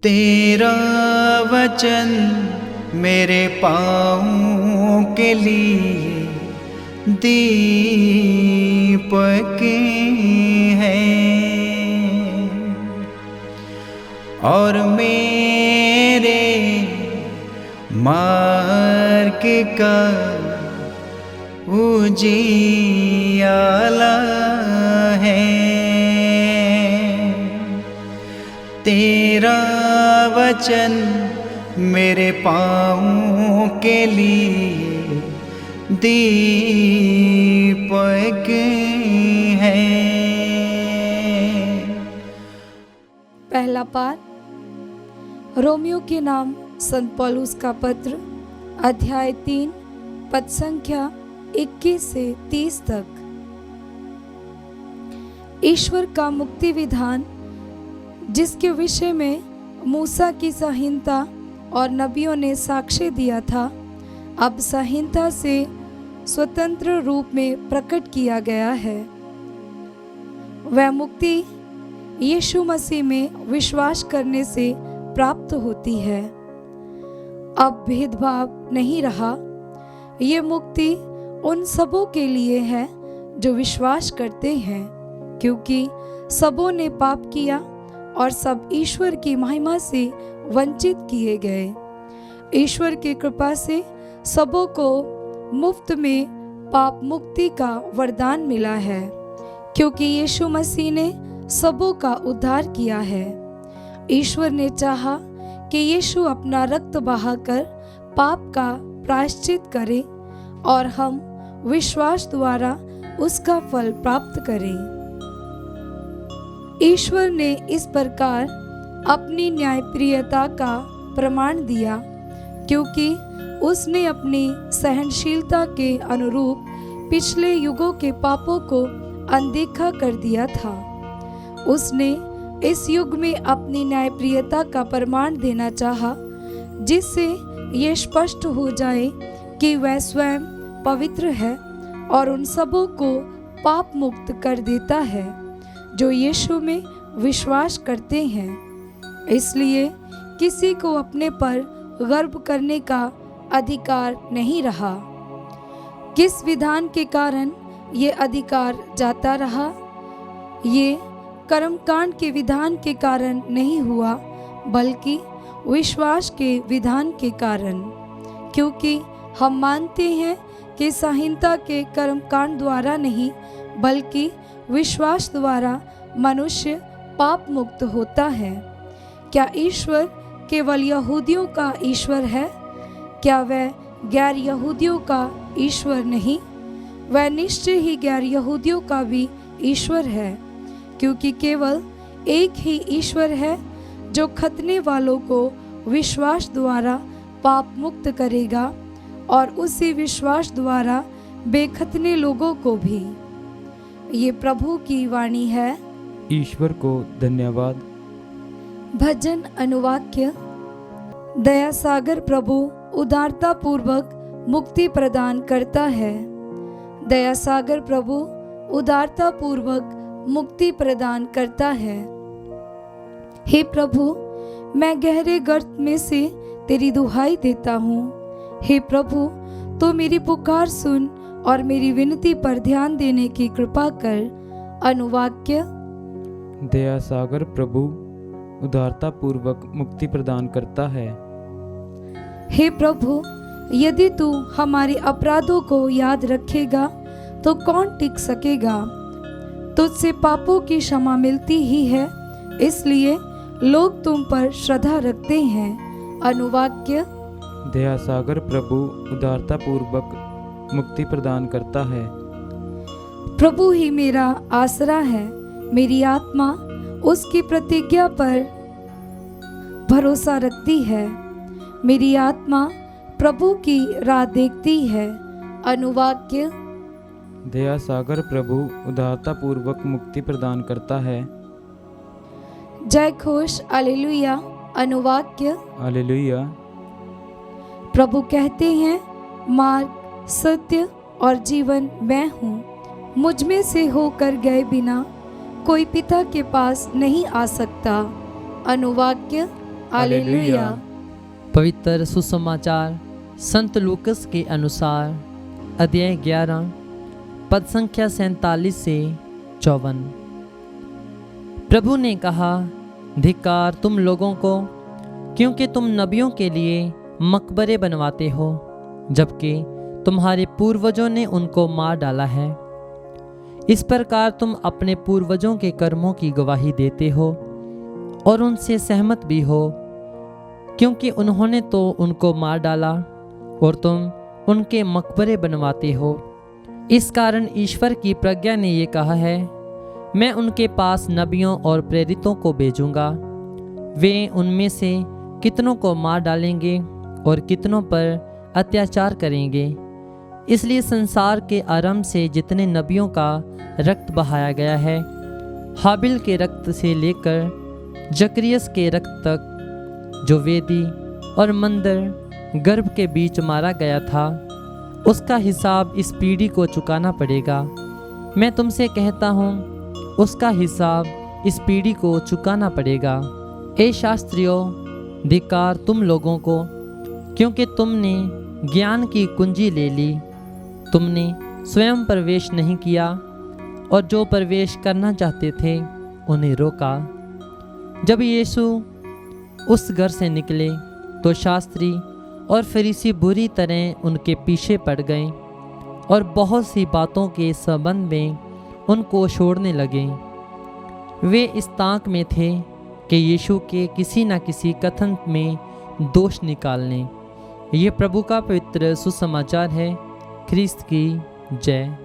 तेरा वचन मेरे पाँवों के लिए दीपक है और मेरे मार्ग का उजियाला है। तेरा वचन मेरे पाँवों के लिए दीपक है। पहला पाठ रोमियो के नाम संत पौलुस का पत्र, अध्याय 3, पद संख्या 21 से 30 तक। ईश्वर का मुक्ति विधान, जिसके विषय में मूसा की संहिता और नबियों ने साक्ष्य दिया था, अब संहिता से स्वतंत्र रूप में प्रकट किया गया है। वह मुक्ति यीशु मसीह में विश्वास करने से प्राप्त होती है। अब भेदभाव नहीं रहा। ये मुक्ति उन सबों के लिए है जो विश्वास करते हैं, क्योंकि सबों ने पाप किया और सब ईश्वर की महिमा से वंचित किए गए। ईश्वर की कृपा से सबों को मुफ्त में पाप मुक्ति का वरदान मिला है, क्योंकि यीशु मसीह ने सबों का उद्धार किया है। ईश्वर ने चाहा कि यीशु अपना रक्त बहाकर पाप का प्रायश्चित करे और हम विश्वास द्वारा उसका फल प्राप्त करें। ईश्वर ने इस प्रकार अपनी न्यायप्रियता का प्रमाण दिया, क्योंकि उसने अपनी सहनशीलता के अनुरूप पिछले युगों के पापों को अनदेखा कर दिया था। उसने इस युग में अपनी न्यायप्रियता का प्रमाण देना चाहा, जिससे ये स्पष्ट हो जाए कि वह स्वयं पवित्र है और उन सबों को पाप मुक्त कर देता है जो यीशु में विश्वास करते हैं। इसलिए किसी को अपने पर गर्व करने का अधिकार नहीं रहा। किस विधान के कारण ये अधिकार जाता रहा? ये कर्मकांड के विधान के कारण नहीं हुआ, बल्कि विश्वास के विधान के कारण, क्योंकि हम मानते हैं कि संहिता के कर्मकांड द्वारा नहीं, बल्कि विश्वास द्वारा मनुष्य पाप मुक्त होता है। क्या ईश्वर केवल यहूदियों का ईश्वर है? क्या वह गैर यहूदियों का ईश्वर नहीं? वह निश्चय ही गैर यहूदियों का भी ईश्वर है, क्योंकि केवल एक ही ईश्वर है जो खतने वालों को विश्वास द्वारा पाप मुक्त करेगा और उसी विश्वास द्वारा बेखतने लोगों को भी। ये प्रभु की वाणी है। ईश्वर को धन्यवाद। भजन अनुवाक्य। दया सागर प्रभु उदारता पूर्वक मुक्ति प्रदान करता है। दया सागर प्रभु उदारता पूर्वक मुक्ति प्रदान करता है। हे प्रभु, मैं गहरे गर्त में से तेरी दुहाई देता हूँ। हे प्रभु, तो मेरी पुकार सुन और मेरी विनती पर ध्यान देने की कृपा कर। अनुवाक्य। दया सागर प्रभु उदारता पूर्वक मुक्ति प्रदान करता है। हे प्रभु, यदि तू हमारे अपराधों को याद रखेगा तो कौन टिक सकेगा? तुझसे पापों की क्षमा मिलती ही है, इसलिए लोग तुम पर श्रद्धा रखते हैं। अनुवाक्य। दया सागर प्रभु उदारता पूर्वक मुक्ति प्रदान करता है। प्रभु ही मेरा आसरा है। मेरी आत्मा उसकी प्रतिज्ञा पर भरोसा रखती है। मेरी आत्मा प्रभु की राह देखती है। अनुवाक्य। दया सागर प्रभु उदारता पूर्वक मुक्ति प्रदान करता है। जय घोष हालेलुया। अनुवाक्य। हालेलुया। प्रभु कहते हैं, मार्ग, सत्य और जीवन मैं हूँ। मुझ में से होकर गए बिना कोई पिता के पास नहीं आ सकता। अनुवाक्य। हालेलुया। पवित्र सुसमाचार संत लूकस के अनुसार अध्याय 11 पद संख्या 47 से 54। प्रभु ने कहा, धिक्कार तुम लोगों को, क्योंकि तुम नबियों के लिए मकबरे बनवाते हो, जबकि तुम्हारे पूर्वजों ने उनको मार डाला है। इस प्रकार तुम अपने पूर्वजों के कर्मों की गवाही देते हो और उनसे सहमत भी हो, क्योंकि उन्होंने तो उनको मार डाला और तुम उनके मकबरे बनवाते हो। इस कारण ईश्वर की प्रज्ञा ने ये कहा है, मैं उनके पास नबियों और प्रेरितों को भेजूंगा। वे उनमें से कितनों को मार डालेंगे और कितनों पर अत्याचार करेंगे। इसलिए संसार के आरंभ से जितने नबियों का रक्त बहाया गया है, हाबिल के रक्त से लेकर जकरियस के रक्त तक, जो वेदी और मंदिर गर्भ के बीच मारा गया था, उसका हिसाब इस पीढ़ी को चुकाना पड़ेगा। मैं तुमसे कहता हूँ, उसका हिसाब इस पीढ़ी को चुकाना पड़ेगा। ए शास्त्रियों, धिक्कार तुम लोगों को, क्योंकि तुमने ज्ञान की कुंजी ले ली। तुमने स्वयं प्रवेश नहीं किया और जो प्रवेश करना चाहते थे उन्हें रोका। जब यीशु उस घर से निकले तो शास्त्री और फरीसी बुरी तरह उनके पीछे पड़ गए और बहुत सी बातों के संबंध में उनको छोड़ने लगे। वे इस ताक में थे कि यीशु के किसी न किसी कथन में दोष निकालने। ये प्रभु का पवित्र सुसमाचार है। ख्रिस्त की जय।